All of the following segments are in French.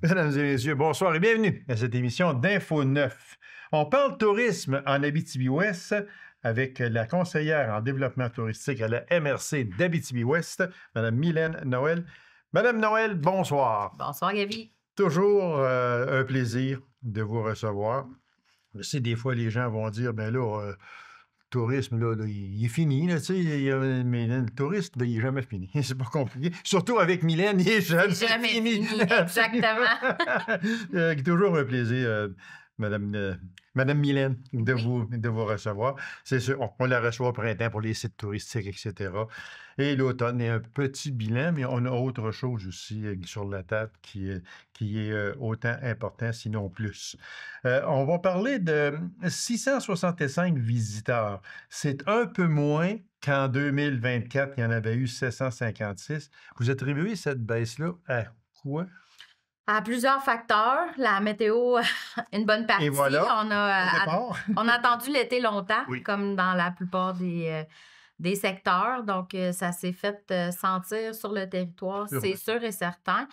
Mesdames et messieurs, bonsoir et bienvenue à cette émission d'Info 9. On parle tourisme en Abitibi-Ouest avec la conseillère en développement touristique à la MRC d'Abitibi-Ouest, Mme Mylène Noël. Madame Noël, bonsoir. Bonsoir, Gaby. Toujours un plaisir de vous recevoir. Je sais, des fois, les gens vont dire, ben là, le tourisme, là, il est fini, là, tu sais, mais le tourisme, il n'est jamais fini. C'est pas compliqué. Surtout avec Mylène, il n'est jamais fini. Exactement. Toujours un plaisir, Madame Mylène, de vous recevoir. C'est sûr, on la reçoit au printemps pour les sites touristiques, etc. Et l'automne est un petit bilan, mais on a autre chose aussi sur la table qui est autant important, sinon plus. On va parler de 665 visiteurs. C'est un peu moins qu'en 2024, il y en avait eu 756. Vous attribuez cette baisse-là à quoi? À plusieurs facteurs. La météo, une bonne partie. Et voilà, on a attendu l'été longtemps, Oui. comme dans la plupart des secteurs. Donc, ça s'est fait sentir sur le territoire, c'est sûr et certain.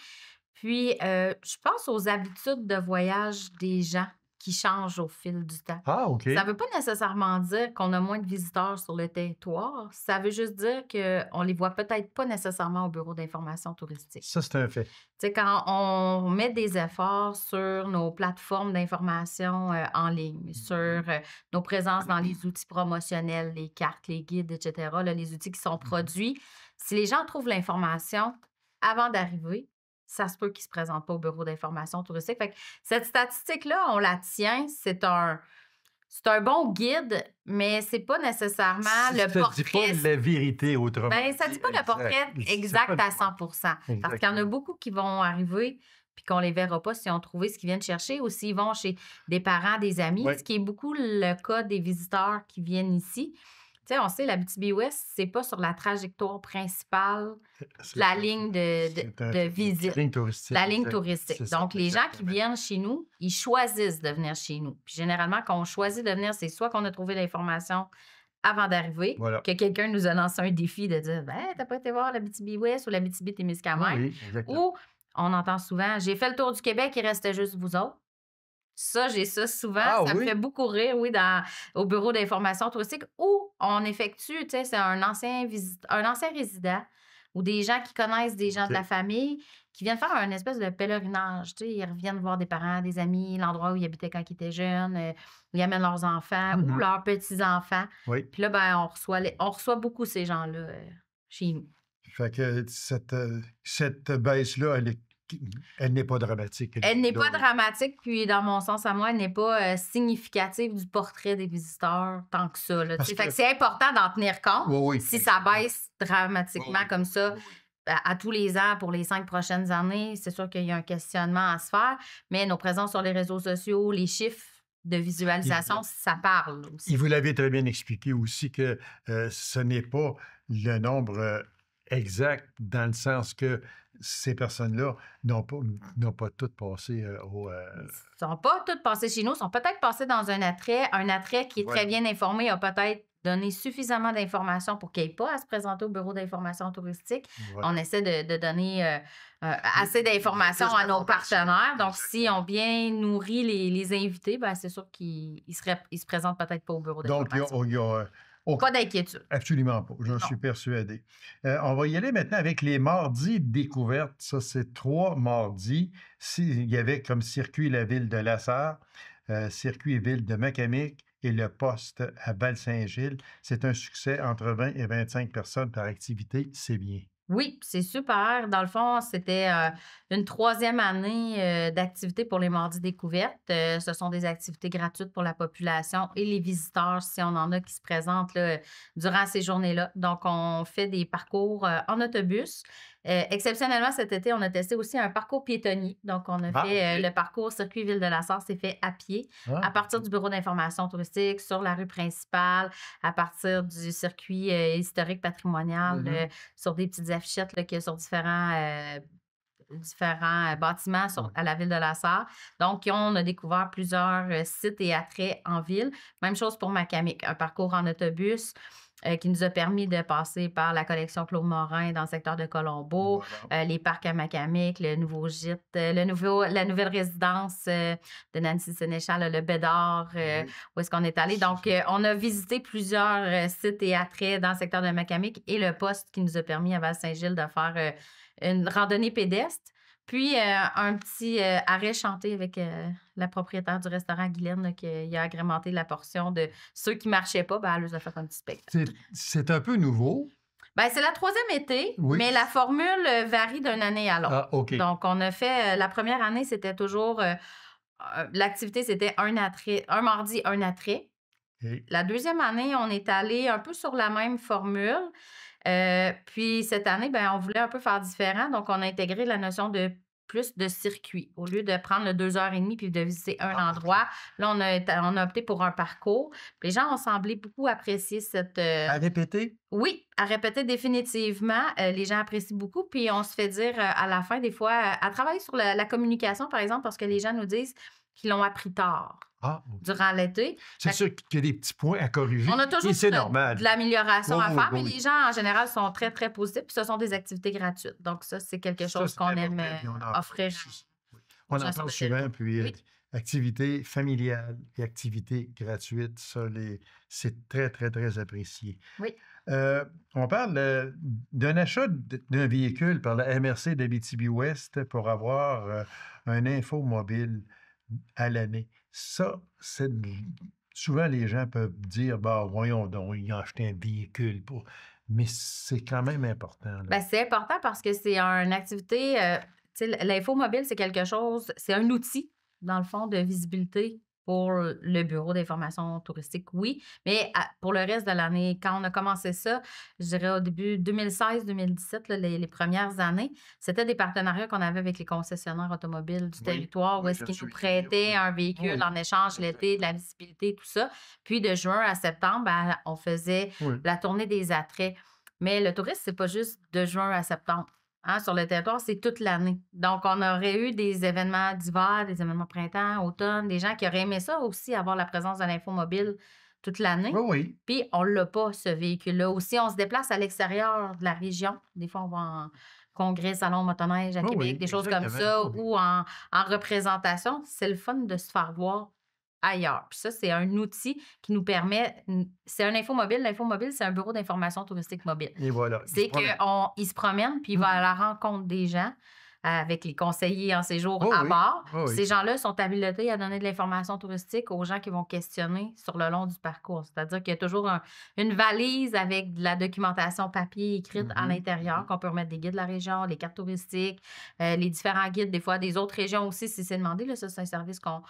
Puis, je pense aux habitudes de voyage des gens qui changent au fil du temps. Ah, OK. Ça ne veut pas nécessairement dire qu'on a moins de visiteurs sur le territoire. Ça veut juste dire qu'on ne les voit peut-être pas nécessairement au bureau d'information touristique. Ça, c'est un fait. Tu sais, quand on met des efforts sur nos plateformes d'information en ligne, sur nos présences dans les outils promotionnels, les cartes, les guides, etc., là, les outils qui sont produits, si les gens trouvent l'information avant d'arriver, ça se peut qu'ils ne se présentent pas au bureau d'information touristique. Fait que cette statistique-là, on la tient, c'est un bon guide, mais c'est pas nécessairement le portrait. Ça ne dit pas la vérité, autrement. Bien, ça ne dit pas le portrait exact à 100 parce qu'il y en a beaucoup qui vont arriver puis qu'on ne les verra pas s'ils ont trouvé ce qu'ils viennent chercher ou s'ils vont chez des parents, des amis, Oui. ce qui est beaucoup le cas des visiteurs qui viennent ici. Tu sais, on sait, l'Abitibi-Ouest, c'est pas sur la trajectoire principale la ligne de visite. Ligne touristique. La ligne touristique. Donc, les gens qui viennent chez nous, ils choisissent de venir chez nous. Puis généralement, quand on choisit de venir, c'est soit qu'on a trouvé l'information avant d'arriver, Voilà. que quelqu'un nous a lancé un défi de dire « Ben, t'as pas été voir l'Abitibi-Ouest ou l'Abitibi-Témiscamingue? Oui, exactement. Ou on entend souvent « J'ai fait le tour du Québec, il restait juste vous autres. » Ça, j'ai ça souvent. Ah, ça me oui? fait beaucoup rire, oui, au bureau d'information touristique où on effectue, tu sais, c'est un ancien résident ou des gens qui connaissent des gens de la famille qui viennent faire un espèce de pèlerinage. Tu sais, ils reviennent voir des parents, des amis, l'endroit où ils habitaient quand ils étaient jeunes. Ils amènent leurs enfants ou leurs petits-enfants. Oui. Puis là, ben, on reçoit beaucoup ces gens-là chez nous. Fait que cette baisse-là, elle n'est pas dramatique. Elle n'est pas dramatique, puis dans mon sens à moi, elle n'est pas significative du portrait des visiteurs tant que ça. Là, fait que c'est important d'en tenir compte. Oui. Si ça baisse dramatiquement comme ça à tous les ans pour les 5 prochaines années, c'est sûr qu'il y a un questionnement à se faire, mais nos présences sur les réseaux sociaux, les chiffres de visualisation, ça parle aussi. Et vous l'avez très bien expliqué aussi que ce n'est pas le nombre exact dans le sens que ces personnes-là n'ont pas toutes passé au... Ils ne sont pas toutes passées chez nous, sont peut-être passées dans un attrait qui est très bien informé, a peut-être donné suffisamment d'informations pour qu'il n'y ait pas à se présenter au bureau d'information touristique. Ouais. On essaie de donner assez d'informations à nos partenaires. Donc, si on bien nourrit les invités, ben, c'est sûr qu'ils se présentent peut-être pas au bureau d'information. Donc, il y a pas d'inquiétude. Absolument pas. Je suis persuadé. On va y aller maintenant avec les mardis découvertes. Ça, c'est 3 mardis. Il y avait comme circuit la ville de Lassar, circuit et ville de Macamic et le poste à Val-Saint-Gilles. C'est un succès entre 20 et 25 personnes par activité. C'est bien. Oui, c'est super. Dans le fond, c'était une 3e année d'activité pour les mardis découvertes. Ce sont des activités gratuites pour la population et les visiteurs, si on en a qui se présentent là, durant ces journées-là. Donc, on fait des parcours en autobus. Exceptionnellement, cet été, on a testé aussi un parcours piétonnier. Donc, on a fait le parcours circuit Ville de la Sarre, c'est fait à pied, à partir du bureau d'information touristique, sur la rue principale, à partir du circuit historique patrimonial, sur des petites affichettes là, qu'il y a sur différents bâtiments à la ville de la Sarre. Donc, on a découvert plusieurs sites et attraits en ville. Même chose pour Macamic, un parcours en autobus. qui nous a permis de passer par la collection Claude Morin dans le secteur de Colombo, Voilà. les parcs à Macamic, le nouveau gîte, la nouvelle résidence de Nancy Sénéchal, le Bédard, Oui. où est-ce qu'on est allé. Donc, on a visité plusieurs sites et attraits dans le secteur de Macamic et le poste qui nous a permis à Val-Saint-Gilles de faire une randonnée pédestre. Puis, un petit arrêt chanté avec la propriétaire du restaurant Guylaine là, qui a agrémenté la portion de ceux qui ne marchaient pas. Ben, elle nous a fait un petit spectacle. C'est un peu nouveau. Ben, c'est la troisième été, Oui. mais la formule varie d'une année à l'autre. Ah, OK. Donc, on a fait la première année, c'était toujours l'activité, c'était un mardi, un attrait. OK. La deuxième année, on est allé un peu sur la même formule. Puis cette année, ben, on voulait un peu faire différent. Donc, on a intégré la notion de plus de circuit. Au lieu de prendre le 2 h 30 puis de visiter un Ah, OK. endroit, là, on a opté pour un parcours. Puis les gens ont semblé beaucoup apprécier cette. À répéter? Oui, à répéter définitivement. Les gens apprécient beaucoup. Puis on se fait dire à la fin, des fois, à travailler sur la communication, par exemple, parce que les gens nous disent qu'ils l'ont appris tard Ah, OK. durant l'été. C'est Fait sûr qu'il y a des petits points à corriger. On a toujours Et c'est de normal. l'amélioration Oui, à oui, faire, oui, mais oui. les gens, en général, sont très, très positifs. Puis ce sont des activités gratuites. Donc, ça, c'est quelque Ça, chose c'est qu'on aime important, puis on en parle offrir aussi. Oui. aux On gens en sur parle le souvent, territoire. puis Oui. activités familiales et activités gratuites, ça, c'est très, très, très apprécié. Oui. On parle d'un achat d'un véhicule par la MRC d'Abitibi-Ouest pour avoir un info mobile à l'année. Ça, souvent les gens peuvent dire, bah, voyons donc, ils ont acheté un véhicule pour. Mais c'est quand même important, là. Ben, c'est important parce que c'est une activité. Tu sais, l'info mobile, c'est quelque chose, c'est un outil, dans le fond, de visibilité pour le Bureau d'information touristique, oui. Mais pour le reste de l'année, quand on a commencé ça, je dirais au début 2016-2017, là, les premières années, c'était des partenariats qu'on avait avec les concessionnaires automobiles du Oui, territoire où oui, est-ce je me qu'ils nous souviens, prêtaient oui. un véhicule Oui, en échange l'été, de la visibilité, tout ça. Puis de juin à septembre, ben, on faisait oui. la tournée des attraits. Mais le tourisme, c'est pas juste de juin à septembre. Hein, sur le territoire, c'est toute l'année. Donc, on aurait eu des événements d'hiver, des événements printemps, automne, des gens qui auraient aimé ça aussi, avoir la présence de l'info mobile toute l'année. Oui, oui. Puis, on l'a pas, ce véhicule-là. Aussi, on se déplace à l'extérieur de la région. Des fois, on va en congrès, salon motoneige à Oui, Québec, oui, des choses comme exactement. ça, Oui, oui. ou en représentation. C'est le fun de se faire voir ailleurs. Puis ça, c'est un outil qui nous permet. C'est un info mobile. L'info mobile, c'est un bureau d'information touristique mobile. Et voilà. Il se C'est promène. qu'il se promène, puis il va à la rencontre des gens avec les conseillers en séjour Oui, à oui. bord. Oui, Puis oui. ces gens-là sont habilités à donner de l'information touristique aux gens qui vont questionner sur le long du parcours. C'est-à-dire qu'il y a toujours une valise avec de la documentation papier écrite à Mhm, l'intérieur, qu'on peut remettre des guides de la région, les cartes touristiques, les différents guides, des fois des autres régions aussi, si c'est demandé. Là, ça, c'est un service qu'on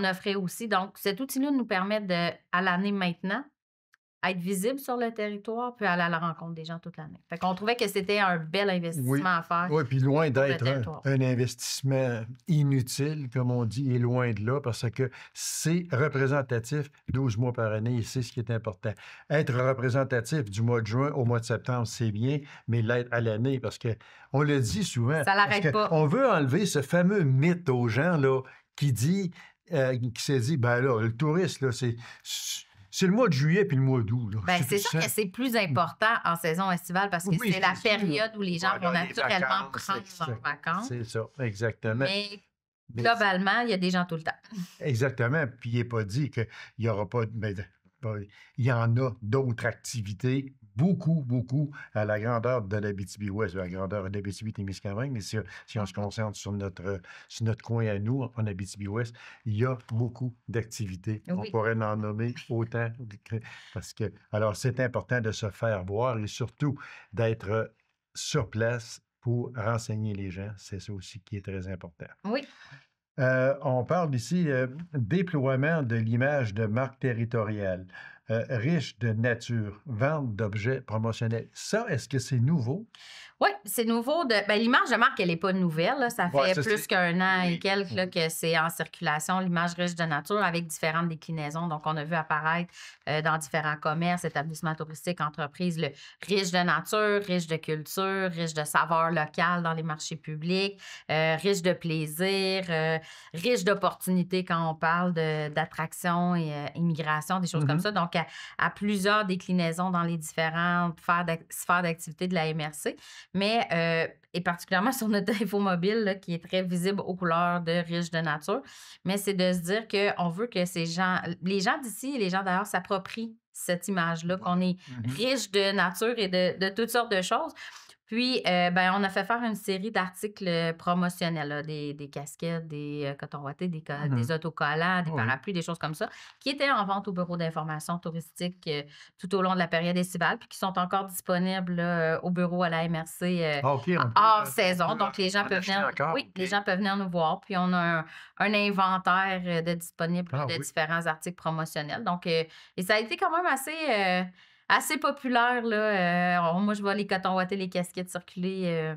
offrait aussi. Donc, cet outil-là nous permet à l'année maintenant, être visible sur le territoire, puis aller à la rencontre des gens toute l'année. Fait qu'on trouvait que c'était un bel Oui. investissement à faire Oui, puis loin pour le d'être territoire. un investissement inutile, comme on dit, et loin de là, parce que c'est représentatif 12 mois par année, et c'est ce qui est important. Être représentatif du mois de juin au mois de septembre, c'est bien, mais l'être à l'année, parce que on le dit souvent, Ça parce l'arrête pas. qu'on veut enlever ce fameux mythe aux gens, là, qui s'est dit, ben là, le touriste, là, c'est le mois de juillet puis le mois d'août, là. Ben, c'est sûr que c'est plus important en saison estivale parce que Oui, c'est la c'est sûr. période où les gens vont Voilà, les naturellement vacances, prendre leurs vacances. c'est ça, exactement. Mais Mais globalement, il y a des gens tout le temps. exactement, puis il n'est pas dit qu'il n'y aura pas il y en a d'autres activités, beaucoup, beaucoup, à la grandeur de l'Abitibi-Ouest, à la grandeur de l'Abitibi-Témiscamingue, mais si on se concentre sur notre coin à nous, en Abitibi-Ouest, il y a beaucoup d'activités. On Oui. pourrait en nommer autant, parce que, alors, c'est important de se faire voir et surtout d'être sur place pour renseigner les gens. C'est ça aussi qui est très important. Oui. On parle ici déploiement de l'image de marque territoriale, riche de nature, vente d'objets promotionnels. Ça, est-ce que c'est nouveau? Oui, c'est nouveau. L'image de marque, elle n'est pas nouvelle. Là. Ça Ouais, fait ça, plus c'est. qu'un an et Oui. quelques là, que c'est en circulation, l'image riche de nature, avec différentes déclinaisons. Donc, on a vu apparaître dans différents commerces, établissements touristiques, entreprises, le riche de nature, riche de culture, riche de saveurs locales dans les marchés publics, riche de plaisir, riche d'opportunités quand on parle d'attraction et immigration, des choses comme ça. Donc, à plusieurs déclinaisons dans les différentes sphères d'activité de la MRC, mais et particulièrement sur notre infomobile là, qui est très visible aux couleurs de riche de nature. Mais c'est de se dire qu'on veut que les gens d'ici et les gens d'ailleurs s'approprient cette image-là, qu'on est riche de nature et de toutes sortes de choses. Puis, on a fait faire une série d'articles promotionnels, là, des casquettes, des cotons ouatés, des autocollants, des Oui. parapluies, des choses comme ça, qui étaient en vente au bureau d'information touristique tout au long de la période estivale, puis qui sont encore disponibles là, au bureau à la MRC Ah, OK, on peut, hors saison. Donc, les gens en peuvent acheter venir. encore, Oui, OK. les gens peuvent venir nous voir. Puis, on a un inventaire de disponibles Ah de oui. différents articles promotionnels. Donc, et ça a été quand même assez populaire, là. Moi, je vois les cotons ouatés, les casquettes circuler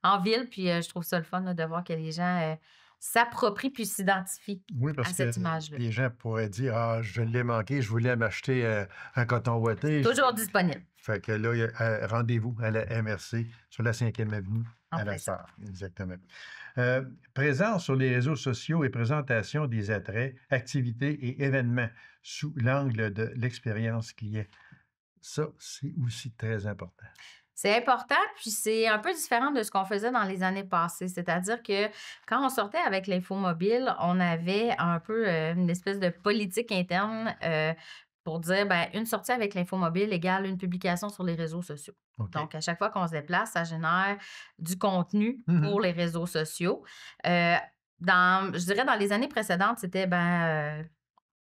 en ville, puis je trouve ça le fun là, de voir que les gens s'approprient puis s'identifient Oui, à parce que cette image-là. les gens pourraient dire: «Ah, je l'ai manqué, je voulais m'acheter, un coton ouaté». Toujours disponible. Fait que là, il y a rendez-vous à la MRC sur la 5e avenue En à La plein ça. Sarre. Exactement. Présence sur les réseaux sociaux et présentation des attraits, activités et événements sous l'angle de l'expérience client. Ça, c'est aussi très important. C'est important, puis c'est un peu différent de ce qu'on faisait dans les années passées. C'est-à-dire que quand on sortait avec l'infomobile, on avait un peu une espèce de politique interne pour dire, ben, une sortie avec l'infomobile égale une publication sur les réseaux sociaux. OK. Donc, à chaque fois qu'on se déplace, ça génère du contenu pour les réseaux sociaux. Je dirais dans les années précédentes, c'était,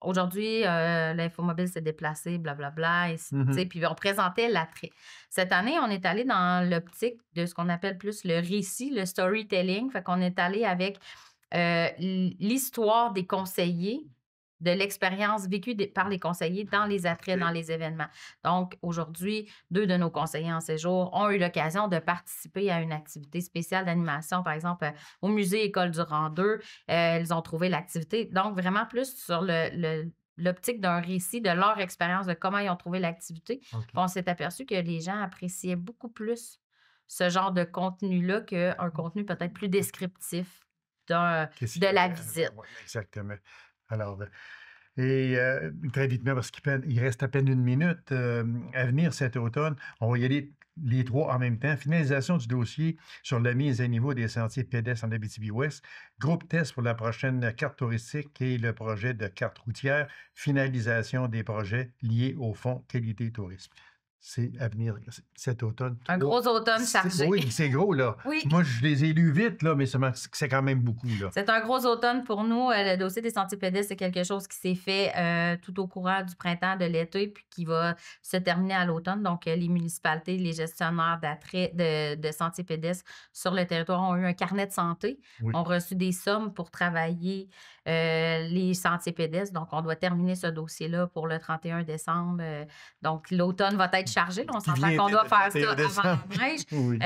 aujourd'hui, l'infomobile s'est déplacé, blablabla, et puis on présentait l'attrait. Cette année, on est allé dans l'optique de ce qu'on appelle plus le récit, le storytelling. Fait qu'on est allé avec l'histoire des conseillers, de l'expérience vécue par les conseillers dans les attraits, dans les événements. Donc, aujourd'hui, 2 de nos conseillers en séjour ont eu l'occasion de participer à une activité spéciale d'animation, par exemple, au musée École du Rang 2. Ils ont trouvé l'activité. Donc, vraiment plus sur l'optique d'un récit de leur expérience, de comment ils ont trouvé l'activité. OK. Puis on s'est aperçu que les gens appréciaient beaucoup plus ce genre de contenu-là qu'un contenu peut-être plus descriptif Qu'est-ce de qu'il y la a? visite. Ouais, exactement. Alors, très vitement, parce qu'il reste à peine 1 minute, à venir cet automne, on va y aller les 3 en même temps. Finalisation du dossier sur la mise à niveau des sentiers pédestres en Abitibi-Ouest, groupe test pour la prochaine carte touristique et le projet de carte routière, finalisation des projets liés au fonds qualité tourisme. C'est à venir cet automne. Un gros automne chargé. Oui, c'est gros, là. Oui. Moi, je les ai lus vite, là, mais c'est quand même beaucoup, là. C'est un gros automne pour nous. Le dossier des sentiers pédestres, c'est quelque chose qui s'est fait tout au courant du printemps, de l'été, puis qui va se terminer à l'automne. Donc, les municipalités, les gestionnaires d'attrait de sentiers pédestres sur le territoire ont eu un carnet de santé, Oui. ont reçu des sommes pour travailler les sentiers pédestres. Donc, on doit terminer ce dossier-là pour le 31 décembre. Donc, l'automne va être chargé. Là, on s'entend vient qu'on doit vite, faire le ça 31 avant décembre. la neige. Oui.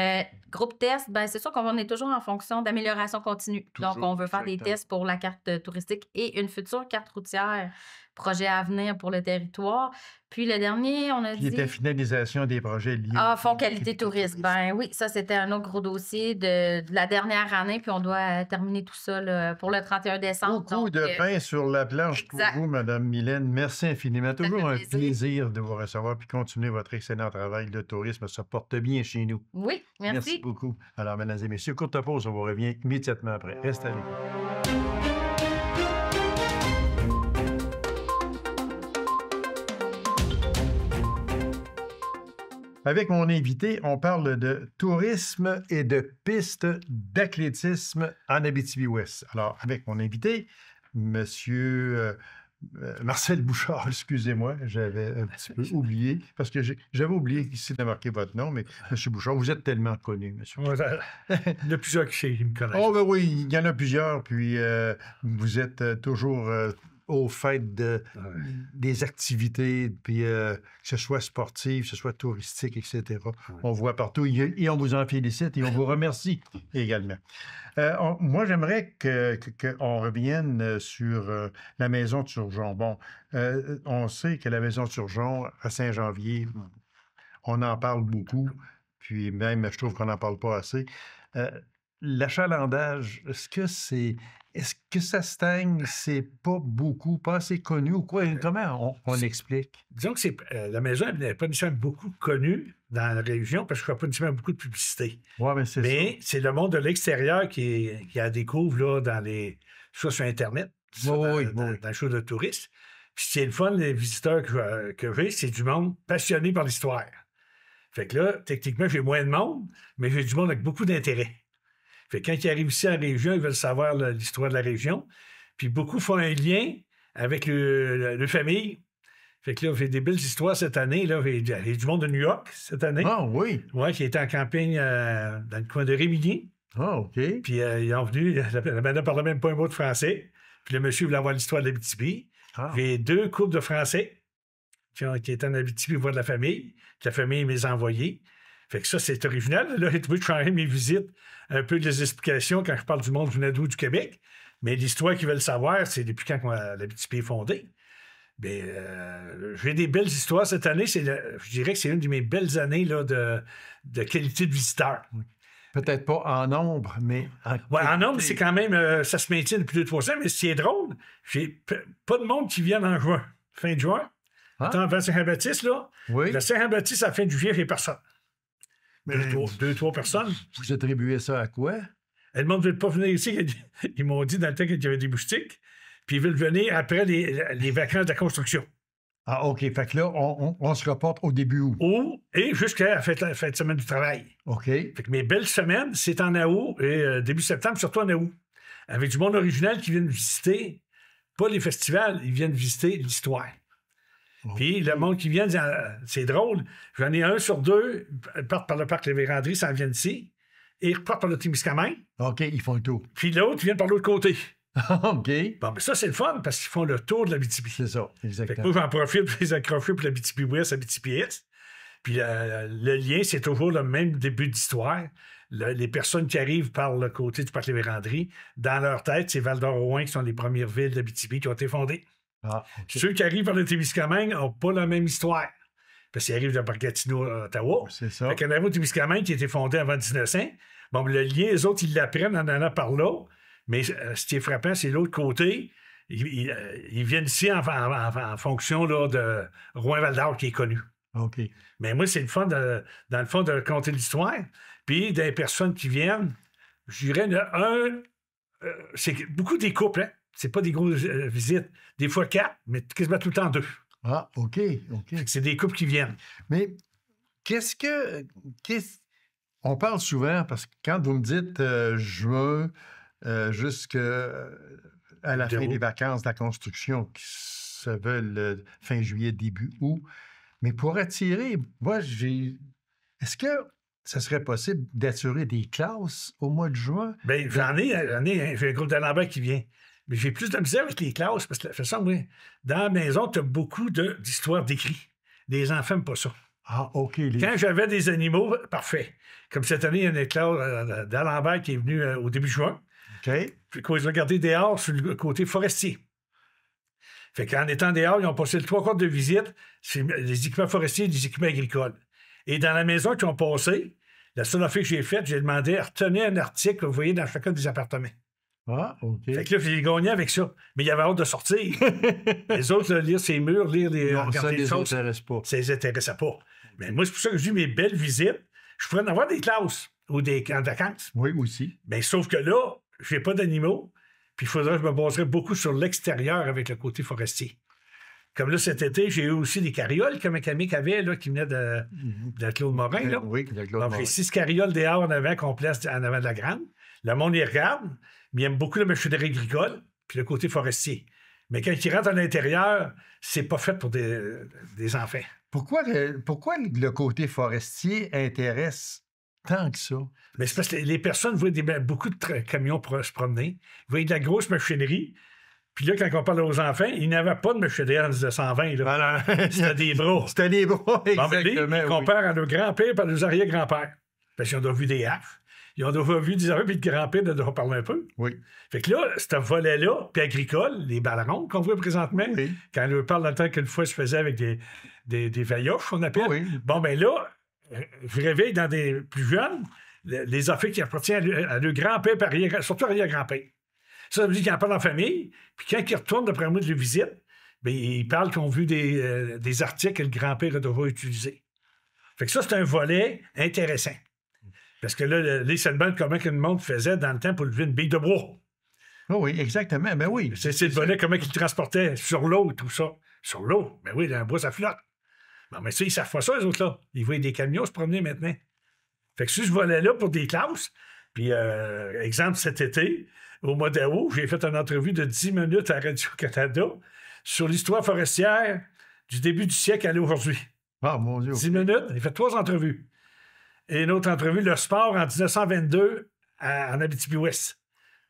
Groupe test, c'est sûr qu'on est toujours en fonction d'amélioration continue. Donc, Toujours, on veut faire des exactement. tests pour la carte touristique et une future carte routière, projet à venir pour le territoire. Puis le dernier, on a Qui était dit finalisation des projets liés fonds qualité tourisme. Ben oui, ça, c'était un autre gros dossier de la dernière année, puis on doit terminer tout ça là, pour le 31 décembre. Beaucoup Donc, de pain sur la planche pour exact. vous, Madame Mylène. Merci infiniment. fait Toujours un plaisir. plaisir de vous recevoir puis continuer votre excellent travail. Le tourisme se porte bien chez nous. Oui, Merci merci. beaucoup. Alors, mesdames et messieurs, courte pause, on vous revient immédiatement après. Restez avec nous. Avec mon invité, on parle de tourisme et de pistes d'athlétisme en Abitibi-Ouest. Alors, avec mon invité, Monsieur Marcel Bouchard, excusez-moi, j'avais un petit peu oublié, parce que j'avais oublié ici de marquer votre nom, mais Monsieur Bouchard, vous êtes tellement connu, monsieur. Ouais, il y en a plusieurs qui me connaissent. Oh, ben oui, il y en a plusieurs, puis vous êtes toujours au fait des activités, puis que ce soit sportif, que ce soit touristique, etc. On voit partout et on vous en félicite et on vous remercie également. Moi, j'aimerais qu'on revienne sur la maison de Turgeon. Bon, on sait que la maison de Turgeon à Saint-Janvier, on en parle beaucoup, puis même, je trouve qu'on n'en parle pas assez. l'achalandage, est-ce que ça stagne? C'est pas beaucoup, pas assez connu ou quoi? Comment on explique? Disons que la maison n'est pas nécessairement beaucoup connue dans la région parce que je ne fais pas nécessairement beaucoup de publicité. Oui, mais Mais c'est le monde de l'extérieur qui la découvre là, soit sur Internet, dans le show de touristes. Puis c'est le fun, les visiteurs que j'ai, c'est du monde passionné par l'histoire. Fait que là, techniquement, j'ai moins de monde, mais j'ai du monde avec beaucoup d'intérêt. Fait que quand ils arrivent ici à la région, ils veulent savoir l'histoire de la région. Puis beaucoup font un lien avec le famille. Fait que là, j'ai des belles histoires cette année. Là, j'ai du monde de New York cette année. Ah oui? Oui, qui était en campagne dans le coin de Rémilly. Ah, OK. Puis ils ont venu, la madame ne parlait même pas un mot de français. Puis le monsieur voulait avoir l'histoire de l'Abitibi. Ah. J'ai 2 couples de Français qui étaient en Abitibi voir de la famille. Puis la famille les a envoyés. Fait que ça, c'est original. Là, j'ai trouvé de changer mes visites, un peu des explications quand je parle du monde du Nadou du Québec. Mais l'histoire qu'ils veulent savoir, c'est depuis quand l'Abitibi est fondée. Bien, j'ai des belles histoires cette année. Je dirais que c'est une de mes belles années là, de qualité de visiteur. Oui. Peut-être pas en nombre, mais en nombre, c'est quand même, ça se maintient depuis 2-3 ans, mais ce qui est drôle, j'ai pas de monde qui vient en juin, fin de juin. Avant Saint-Jean-Baptiste, là. Oui. Le Saint-Jean-Baptiste, à la fin de juillet, il n'y a personne. Mais 2-3 personnes. Vous attribuez ça à quoi? Le monde ne veut pas venir ici. Ils m'ont dit dans le temps qu'il y avait des moustiques. Puis ils veulent venir après les vacances de la construction. Ah, OK. Fait que là, on se reporte au début août. Et jusqu'à la fin de semaine du travail. OK. Fait que mes belles semaines, c'est en août et début septembre, surtout en août. Avec du monde original qui viennent visiter, pas les festivals, ils viennent visiter l'histoire. Okay. Puis le monde qui vient, c'est drôle, j'en ai 1 sur 2, ils partent par le parc Les Vérandries, s'en viennent ici, et ils repartent par le Témiscamingue. OK, ils font le tour. Puis l'autre, ils viennent par l'autre côté. OK. Bon, mais ça, c'est le fun, parce qu'ils font le tour de l'Abitibi. C'est ça, exactement. Fait que moi, j'en profite pour les accrocher pour l'Abitibi-Ouest, Abitibi-Est. Puis le lien, c'est toujours le même début d'histoire. Les personnes qui arrivent par le côté du parc Les Vérandries, dans leur tête, c'est Val-d'Or-Rouen qui sont les premières villes d'Abitibi qui ont été fondées. Ah, okay. Ceux qui arrivent par le Témiscamingue n'ont pas la même histoire. Parce qu'ils arrivent de Gatineau, Ottawa. C'est ça. Fait qu'il y en avait au Témiscamingue qui a été fondé avant 1900. Bon, le lien, les autres, ils l'apprennent en allant par là. Mais ce qui est frappant, c'est l'autre côté. Ils viennent ici en fonction là, de Rouen-Val-d'Or qui est connu. OK. Mais moi, c'est le fun, dans le fond, de raconter l'histoire. Puis, des personnes qui viennent, je dirais, c'est beaucoup des couples, hein? C'est pas des grosses visites. Des fois 4, mais quasiment tout le temps 2. Ah, OK. C'est des couples qui viennent. Mais on parle souvent, parce que quand vous me dites juin jusqu'à la fin des vacances de la construction, qui se veulent fin juillet, début août, mais pour attirer, moi, est-ce que ça serait possible d'attirer des classes au mois de juin? Bien, j'ai un groupe d'Alembert qui vient. Mais j'ai plus de misère avec les classes parce que de toute façon, oui, dans la maison, tu as beaucoup d'histoires d'écrits. Les enfants n'aiment pas ça. Ah, OK. Quand j'avais des animaux, parfait. Comme cette année, il y a une classe d'Alembert qui est venue au début juin. OK. Puis quand ils ont regardé dehors sur le côté forestier. Fait qu'en étant dehors, ils ont passé le 3/4 de visite. C'est les équipements forestiers et les équipements agricoles. Et dans la maison qu'ils ont passé, la seule affaire que j'ai faite, j'ai demandé à retenir un article que vous voyez dans chacun des appartements. Ah, OK. Fait que là, j'ai gagné avec ça. Mais il y avait hâte de sortir. Les autres, lire ces murs, regarder les choses. Ça les intéresse pas. Ça les intéressait pas. Mais moi, c'est pour ça que je dis mes belles visites. Je pourrais en avoir des classes ou des camps de vacances. Oui, aussi. Mais sauf que là, je n'ai pas d'animaux. Puis il faudrait que je me baserais beaucoup sur l'extérieur avec le côté forestier. Comme là, cet été, j'ai eu aussi des carrioles que Mécanique avait, là, qui venaient de Claude Morin. Là. Oui, de Claude Donc, Morin. j'ai 6 carrioles dehors en avant qu'on place en avant de la grande. Le monde y regarde, mais il aime beaucoup la machinerie agricole puis le côté forestier. Mais quand ils rentrent à l'intérieur, c'est pas fait pour des enfants. Pourquoi le côté forestier intéresse tant que ça? Mais c'est parce que les personnes voient beaucoup de camions se promener. Ils voient de la grosse machinerie. Puis là, quand on parle aux enfants, ils n'avaient pas de machinerie en 1920. Là. C'était des bras. C'était des bras, exactement. Bon, ils comparent à nos grands-pères et à nos arrière-grands-pères. Parce qu'ils ont vu des haches. Ils ont vu des arrière puis de grands-pères de parler un peu. Oui. Fait que là, ce volet-là, puis agricole, les ballerons qu'on voit présentement, quand on parle dans le temps qu'une fois se faisait avec des vailloches, on appelle. Oui. Bon, ben là, je réveille dans des plus jeunes, les affaires qui appartiennent à leur grand-père, surtout arrière-grand-père. Ça veut dire qu'ils en parlent en famille, puis quand ils retournent, d'après moi, de leur visite, bien, ils parlent qu'ils ont vu des articles que le grand-père a déjà utilisés. Fait que ça, c'est un volet intéressant. Parce que là, les seulement comment que le monde faisait dans le temps pour lever une bille de bois. Oh oui, exactement. Ben oui. C'est le volet comment ils transportaient sur l'eau, tout ça. Sur l'eau. Ben oui, dans le bois, ça flotte. Bon, mais ça, ils savent pas ça, les autres-là. Ils voient des camions se promener maintenant. Fait que si je volais là pour des classes, puis exemple, cet été, au mois d'août, j'ai fait une entrevue de 10 minutes à Radio-Canada sur l'histoire forestière du début du siècle à aujourd'hui. Ah, mon Dieu. 10 minutes, j'ai fait 3 entrevues. Et une autre entrevue, le sport en 1922 en Abitibi-Ouest.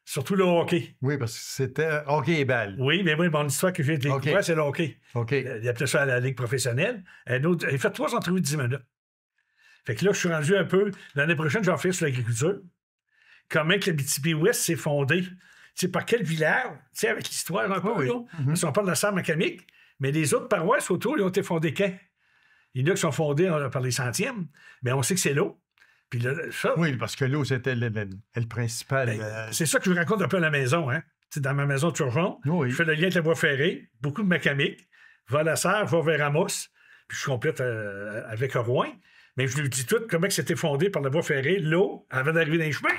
Surtout le hockey. Oui, parce que c'était hockey et balle. Oui, mais mon histoire que j'ai découvert, c'est le hockey. OK. Il appelait ça à la Ligue professionnelle. J'ai fait 3 entrevues de 10 minutes. Fait que là, je suis rendu un peu... L'année prochaine, je vais en faire sur l'agriculture. Comment que l'Abitibi-Ouest s'est fondé. Tu sais, par quel village? Tu sais, avec l'histoire un peu, là. Parce qu'on parle de la serre mécanique, mais les autres paroisses autour, ils ont été fondées quand? Il y en a qui sont fondés par les centièmes, mais on sait que c'est l'eau. Puis là, ça, oui, parce que l'eau, c'était le principal. c'est ça que je vous raconte un peu à la maison. Hein? Dans ma maison de Turgeon, oui. Je fais le lien avec la voie ferrée, beaucoup de mécanique, va à la serre, va vers Amos, puis je complète avec Rouen. Mais je lui dis tout comment c'était fondé par la voie ferrée, l'eau, avant d'arriver dans les chemins.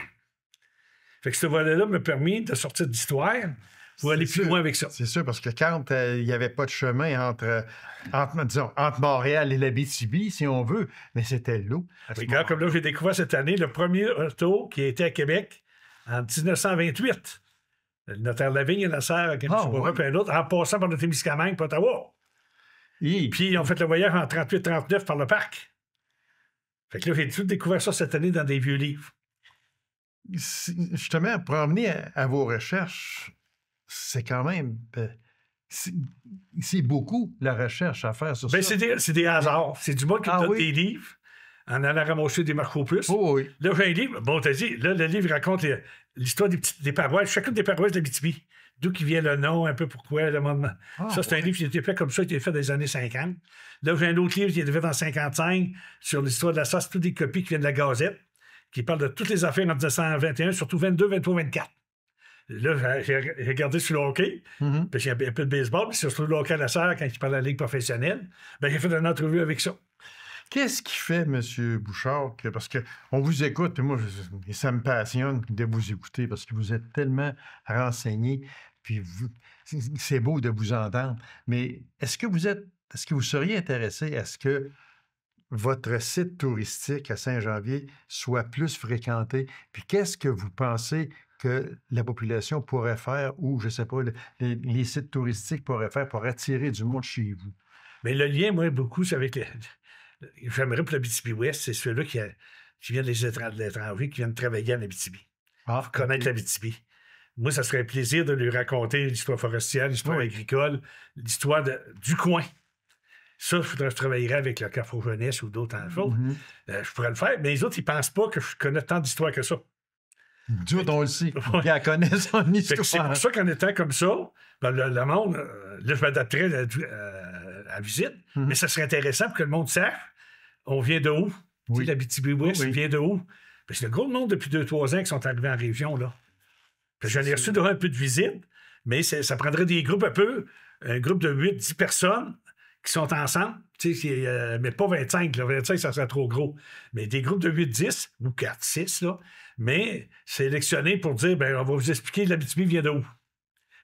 Fait que ce volet-là m'a permis de sortir d'histoire pour aller plus loin avec ça. C'est sûr, parce que quand il n'y avait pas de chemin entre Montréal et l'Abitibi, si on veut, mais c'était l'eau. Regarde, comme là, j'ai découvert cette année le premier auto qui a été à Québec en 1928. Le notaire Lavigne et la serre, puis un autre, en passant par le Témiscamingue, puis Ottawa. Puis ils ont fait le voyage en 38-39 par le parc. Fait que là, j'ai tout découvert ça cette année dans des vieux livres. Justement, pour en venir à vos recherches, c'est quand même... c'est beaucoup la recherche à faire sur ça. C'est des hasards. C'est du monde qui donne des livres en allant ramasser des marque-opus. Oui. Là, j'ai un livre. Bon, t'as dit, là, le livre raconte l'histoire des paroisses, chacune des paroisses d'Abitibi. D'où qui vient le nom, un peu pourquoi, le moment. Ça, c'est un livre qui a été fait comme ça, qui a été fait dans les années 50. Là, j'ai un autre livre qui a été fait en 55 sur l'histoire de la sauce, toutes des copies qui viennent de la Gazette, qui parle de toutes les affaires en 1921, surtout 22, 23, 24. Là, j'ai regardé sur le hockey, parce qu'il y a un peu de baseball, puis surtout le hockey à la serre, quand il parle de la Ligue professionnelle. Bien, j'ai fait une entrevue avec ça. Qu'est-ce qui fait, M. Bouchard, parce qu'on vous écoute, et moi, ça me passionne de vous écouter, parce que vous êtes tellement renseigné, puis c'est beau de vous entendre, mais est-ce que vous seriez intéressé à ce que votre site touristique à Saint-Janvier soit plus fréquenté? Puis qu'est-ce que vous pensez que la population pourrait faire, ou, je ne sais pas, les sites touristiques pourraient faire pour attirer du monde chez vous? Mais le lien, moi, beaucoup, c'est avec j'aimerais pour l'Abitibi-Ouest, c'est ceux-là qui viennent des étrangers, qui viennent travailler en Abitibi. Pour connaître l'Abitibi. Moi, ça serait un plaisir de lui raconter l'histoire forestière, l'histoire agricole, l'histoire du coin. Ça, je travaillerais avec le Carrefour Jeunesse ou d'autres enfants. Je pourrais le faire, mais les autres, ils ne pensent pas que je connais tant d'histoires que ça. Dieu, on le sait. Ils connaissent son histoire. C'est pour ça qu'en étant comme ça, ben, le monde, là, je m'adapterais à la visite, mais ça serait intéressant pour que le monde sache, on vient de où? Oui. L'Abitibi-Ouest, vient de où? Parce qu'il y a gros monde depuis 2-3 ans qui sont arrivés en région, là. J'en ai reçu un peu de visite, mais ça prendrait des groupes un groupe de 8-10 personnes qui sont ensemble, mais pas 25. Là, 25, ça serait trop gros. Mais des groupes de 8-10 ou 4-6, là, mais sélectionnés pour dire, ben, on va vous expliquer l'Abitibi vient de où.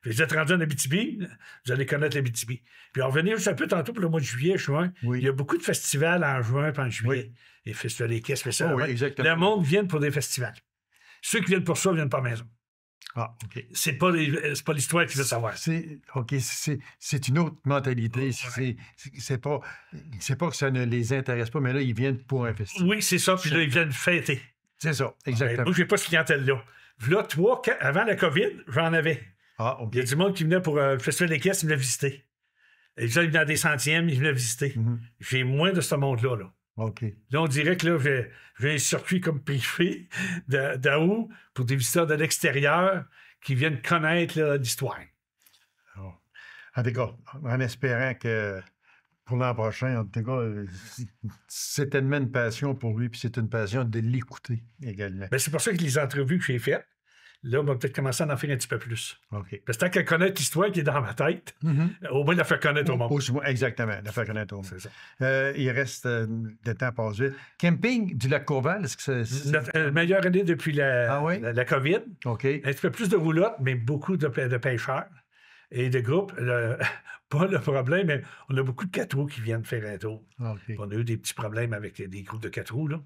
Puis vous êtes rendu en Abitibi, vous allez connaître l'Abitibi. Puis on revenir juste un peu tantôt pour le mois de juillet, juin. Il y a beaucoup de festivals en juin et en juillet. Les festivals des caisses spéciales. Le monde vient pour des festivals. Ceux qui viennent pour ça ne viennent pas à la maison. Ah, OK. C'est pas l'histoire qu'il veut savoir. OK, c'est une autre mentalité. C'est pas que ça ne les intéresse pas, mais là, ils viennent pour un festival. Oui, c'est ça, puis là, ils viennent fêter. C'est ça, exactement. Moi, je n'ai pas cette clientèle-là. Là, avant la COVID, j'en avais. Ah, OK. Il y a du monde qui venait pour le Festival des caisses, ils venaient visiter. Et là, ils venaient dans des centièmes, ils venaient visiter. J'ai moins de ce monde-là, là. OK. Là, on dirait que là, j'ai un circuit comme privé d'AOU pour des visiteurs de l'extérieur qui viennent connaître l'histoire. En tout cas, en espérant que pour l'an prochain. En tout cas, c'est tellement une passion pour lui, puis c'est une passion de l'écouter également. Ben, c'est pour ça que les entrevues que j'ai faites, là, on va peut-être commencer à en faire un petit peu plus. OK. Parce que tant qu'elle connaît l'histoire qui est dans ma tête, au moins de la faire connaître au monde. Exactement, de la faire connaître au monde. C'est ça. Il reste de temps à passer. Camping du lac Courval, est-ce que c'est... Notre meilleure année depuis la COVID. OK. Un petit peu plus de roulotte, mais beaucoup de pêcheurs et de groupes. Pas le problème, mais on a beaucoup de 4 roues qui viennent faire un tour. OK. On a eu des petits problèmes avec des groupes de 4 roues, là,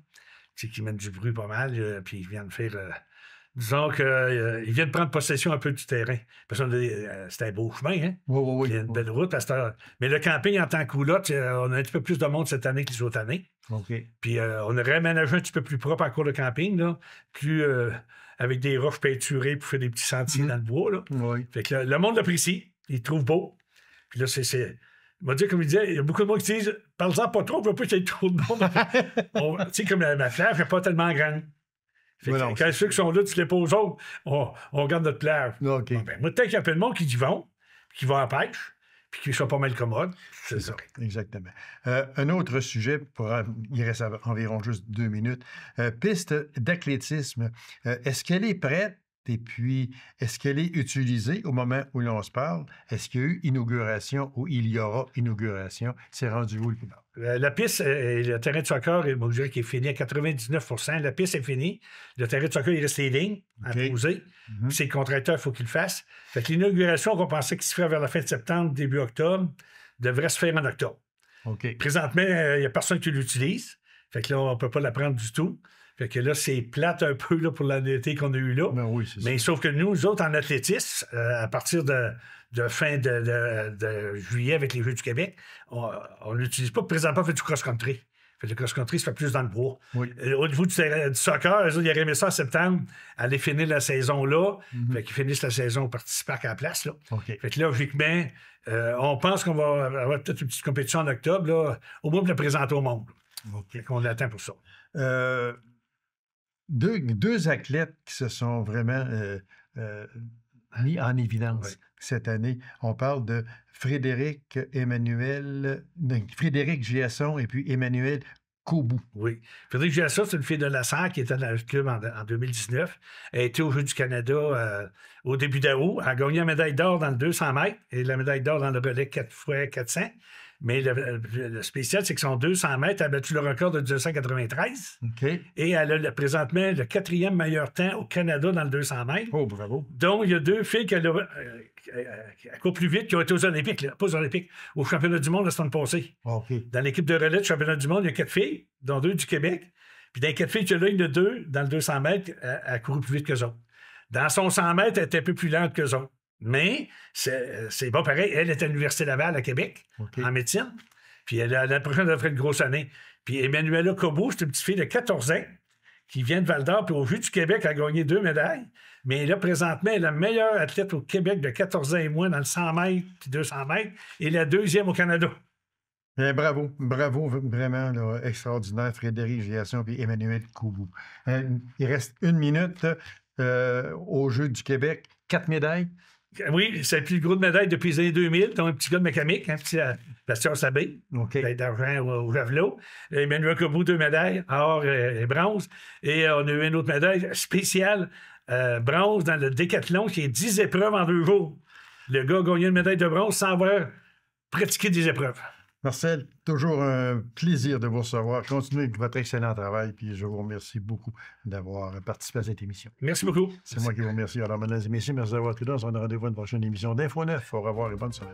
qui mènent du bruit pas mal, puis ils viennent faire... disons qu'ils viennent prendre possession un peu du terrain. Parce que c'est un beau chemin, hein? Oui. Il y a une belle route à cette heure. Mais le camping en tant que roulotte, on a un petit peu plus de monde cette année que les autres années. OK. Puis on a réaménagé un petit peu plus propre en cours de camping, là, plus avec des roches peinturées pour faire des petits sentiers dans le bois. Là. Oui. Fait que le monde l'apprécie, il le trouve beau. Puis là, on va dire, comme il disait, il y a beaucoup de monde qui disent parle-en pas trop, on ne veut pas qu'il y ait trop de monde. Tu sais, comme ma plage n'est pas tellement grande. Fait que, quand ceux qui sont là, tu les poses aux autres, on garde notre plage. OK. Bon, ben, moi, peut-être qu'il y a plein de monde qui y vont, qui vont en pêche, puis qui sont pas mal commodes. C'est ça. Exactement. Un autre sujet, il reste environ juste 2 minutes. Piste d'athlétisme. Est-ce qu'elle est prête? Et puis, est-ce qu'elle est utilisée au moment où l'on se parle? Est-ce qu'il y a eu inauguration ou il y aura inauguration? C'est rendu où le plus tard? La piste et le terrain de soccer, je dirais qu'il est fini à 99 %. La piste est finie. Le terrain de soccer, il reste les lignes à poser. C'est le contracteur, il faut qu'il le fasse. Fait que l'inauguration qu'on pensait qu'il se ferait vers la fin de septembre, début octobre, devrait se faire en octobre. OK. Présentement, il n'y a personne qui l'utilise. Fait que là, on ne peut pas la prendre du tout. Fait que là, c'est plate un peu là, pour l'année qu'on a eu là. Ben oui, c'est mais ça. sauf que nous autres, en athlétisme, à partir de fin de juillet avec les Jeux du Québec, on n'utilise pas. Présentement, on fait du cross-country. Fait que le cross-country se fait plus dans le bois. Oui. Au niveau du soccer, ils auraient aimé ça en septembre, aller finir la saison là. Fait qu'ils finissent la saison au Parti-Parc à la place. Là. OK. Fait que là, logiquement, on pense qu'on va avoir peut-être une petite compétition en octobre, là, au moins pour la présenter au monde. OK. Fait qu'on attend pour ça. Deux athlètes qui se sont vraiment mis en évidence cette année. On parle de Frédéric Giasson et puis Emmanuel Koubou. Oui. Frédéric Giasson, c'est une fille de Lasserre qui était dans le club en 2019. Elle a été aux Jeux du Canada au début d'août. Elle a gagné la médaille d'or dans le 200 mètres et la médaille d'or dans le relais 4x400. Mais le spécial, c'est que son 200 mètres a battu le record de 1993. OK. Et elle a présentement le 4e meilleur temps au Canada dans le 200 mètres. Oh, bravo. Donc, il y a 2 filles qui courent plus vite, qui ont été aux Olympiques, là, pas aux Olympiques, au championnat du monde la semaine passée. OK. Dans l'équipe de relais du championnat du monde, il y a 4 filles, dont 2 du Québec. Puis dans les 4 filles qu'il y a là, il y en a 2 dans le 200 mètres, elle a couru plus vite qu'eux autres. Dans son 100 mètres, elle était un peu plus lente qu'eux autres. Mais c'est pas pareil. Elle est à l'Université Laval à Québec, en médecine. Puis la prochaine, elle ferait une grosse année. Puis Emmanuela Koubou, c'est une petite fille de 14 ans qui vient de Val-d'Or. Puis au Jeux du Québec, elle a gagné 2 médailles. Mais là, présentement, elle est la meilleure athlète au Québec de 14 ans et moins dans le 100 mètres puis 200 mètres. Et la 2e au Canada. Bien, bravo, vraiment là, extraordinaire, Frédéric Giasson et Emmanuel Koubou. Il reste 1 minute aux Jeux du Québec. 4 médailles. Oui, c'est le plus gros de médaille depuis les années 2000. Donc, un petit gars de mécanique, un petit Bastien Sabé, médaille d'argent au javelot. Emmanuel Koubou, 2 médailles, or et bronze. Et on a eu une autre médaille spéciale, bronze, dans le décathlon, qui est 10 épreuves en 2 jours. Le gars a gagné une médaille de bronze sans avoir pratiqué des épreuves. Marcel, toujours un plaisir de vous recevoir. Continuez avec votre excellent travail, puis je vous remercie beaucoup d'avoir participé à cette émission. Merci beaucoup. C'est moi qui vous remercie. Alors, mesdames et messieurs, merci d'avoir été là. On se donne rendez-vous à une prochaine émission d'Info 9. Au revoir et bonne semaine.